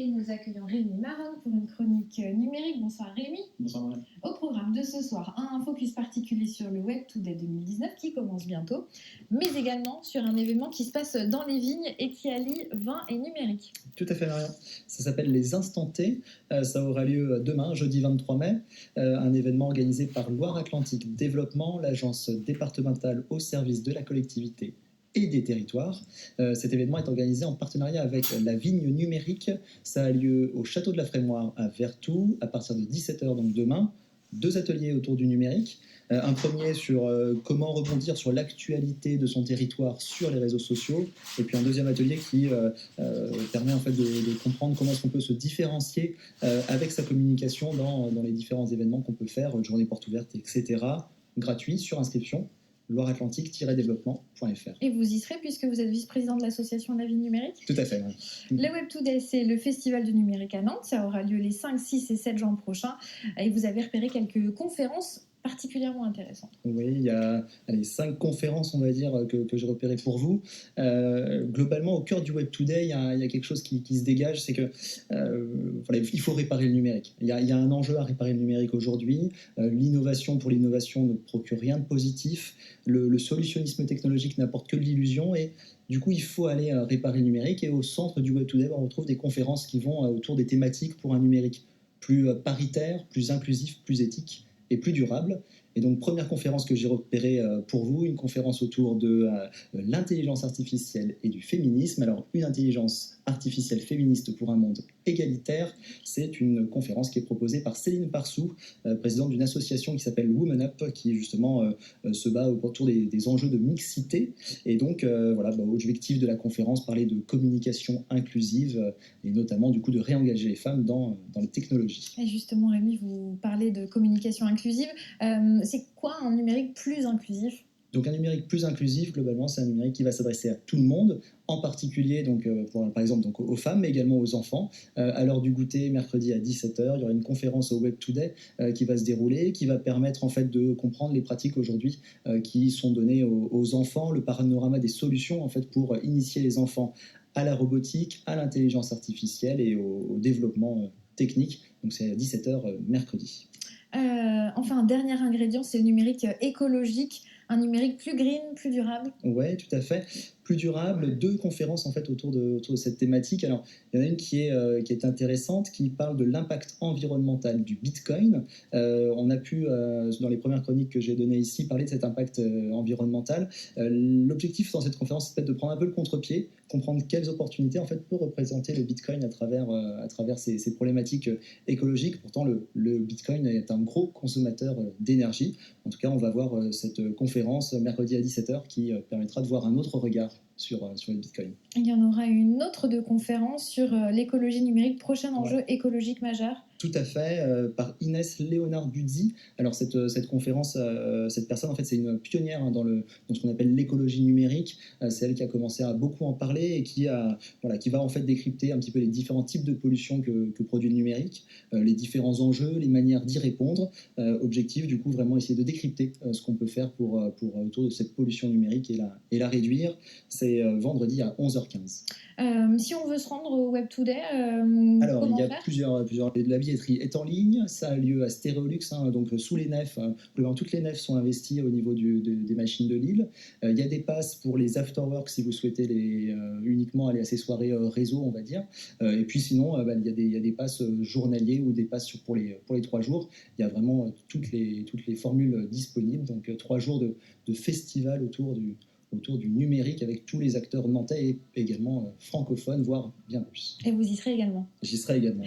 Et nous accueillons Rémi Maron pour une chronique numérique. Bonsoir Rémi. Bonsoir Marie. Au programme de ce soir, un focus particulier sur le Web Today 2019 qui commence bientôt, mais également sur un événement qui se passe dans les vignes et qui allie vin et numérique. Tout à fait Marion. Ça s'appelle les Instants T. Ça aura lieu demain, jeudi 23 mai. Un événement organisé par Loire-Atlantique Développement, l'agence départementale au service de la collectivité et des territoires. Cet événement est organisé en partenariat avec la Vigne Numérique. Ça a lieu au Château de la Frémoire à Vertou à partir de 17h, donc demain. 2 ateliers autour du numérique. Un premier sur comment rebondir sur l'actualité de son territoire sur les réseaux sociaux, et puis un deuxième atelier qui permet en fait de comprendre comment est-ce qu'on peut se différencier avec sa communication dans les différents événements qu'on peut faire, journée porte ouverte, etc. Gratuit, sur inscription, loireatlantique-développement.fr. Et vous y serez puisque vous êtes vice-président de l'association de la vie numérique. Tout à fait. Oui. Le Web Today, c'est le festival du numérique à Nantes. Ça aura lieu les 5, 6 et 7 juin prochains. Et vous avez repéré quelques conférences particulièrement intéressantes. Oui, il y a 5 conférences, on va dire, que j'ai repérées pour vous. Globalement, au cœur du Web Today, il y a quelque chose qui se dégage, c'est que voilà, il faut réparer le numérique. Il y a un enjeu à réparer le numérique aujourd'hui. L'innovation pour l'innovation ne procure rien de positif. Le solutionnisme technologique n'apporte que de l'illusion, et du coup, il faut aller réparer le numérique. Et au centre du Web Today, on retrouve des conférences qui vont autour des thématiques pour un numérique plus paritaire, plus inclusif, plus éthique et plus durable. Et donc, première conférence que j'ai repérée pour vous, une conférence autour de l'intelligence artificielle et du féminisme. Alors, une intelligence artificielle féministe pour un monde égalitaire, c'est une conférence qui est proposée par Céline Parsou, présidente d'une association qui s'appelle Women Up, qui justement se bat autour des enjeux de mixité. Et donc, voilà, objectif de la conférence, parler de communication inclusive et notamment du coup de réengager les femmes dans les technologies. Et justement, Rémi, vous parlez de communication inclusive. C'est quoi un numérique plus inclusif ? Donc un numérique plus inclusif, globalement, c'est un numérique qui va s'adresser à tout le monde, en particulier donc, par exemple donc, aux femmes, mais également aux enfants. À l'heure du goûter, mercredi à 17h, il y aura une conférence au Web Today qui va se dérouler, qui va permettre en fait, de comprendre les pratiques aujourd'hui qui sont données aux enfants, le panorama des solutions en fait, pour initier les enfants à la robotique, à l'intelligence artificielle et au développement technique. Donc c'est à 17h mercredi. Enfin, un dernier ingrédient, c'est le numérique écologique, un numérique plus green, plus durable. Oui, tout à fait. Plus durable, 2 conférences en fait autour de cette thématique. Alors, il y en a une qui est intéressante, qui parle de l'impact environnemental du Bitcoin. On a pu, dans les premières chroniques que j'ai données ici, parler de cet impact environnemental. L'objectif dans cette conférence, c'est peut-être de prendre un peu le contre-pied, comprendre quelles opportunités en fait peut représenter le Bitcoin à travers ces problématiques écologiques. Pourtant, le Bitcoin est un gros consommateur d'énergie. En tout cas, on va voir cette conférence mercredi à 17h qui permettra de voir un autre regard sur le Bitcoin. Il y en aura une autre de conférence sur l'écologie numérique, prochain enjeu écologique majeur. Tout à fait, par Inès Léonard-Buzzi. Alors cette conférence, cette personne en fait c'est une pionnière hein, dans ce qu'on appelle l'écologie numérique. C'est elle qui a commencé à beaucoup en parler et qui va en fait décrypter un petit peu les différents types de pollution que produit le numérique, les différents enjeux, les manières d'y répondre. Objectif du coup vraiment essayer de décrypter ce qu'on peut faire pour autour de cette pollution numérique et la réduire. C'est vendredi à 11h15. Si on veut se rendre au Web Today, alors il y a faire plusieurs. La billetterie est en ligne, ça a lieu à Stéréolux, hein, donc sous les nefs. Toutes les nefs sont investies au niveau des machines de Lille. Il y a des passes pour les afterworks si vous souhaitez uniquement aller à ces soirées réseau, on va dire. Et puis sinon, il y a des passes journaliers ou des passes pour les 3 jours. Il y a vraiment toutes les formules disponibles, donc 3 jours de festival autour du numérique avec tous les acteurs nantais et également francophones, voire bien plus. Et vous y serez également. J'y serai également.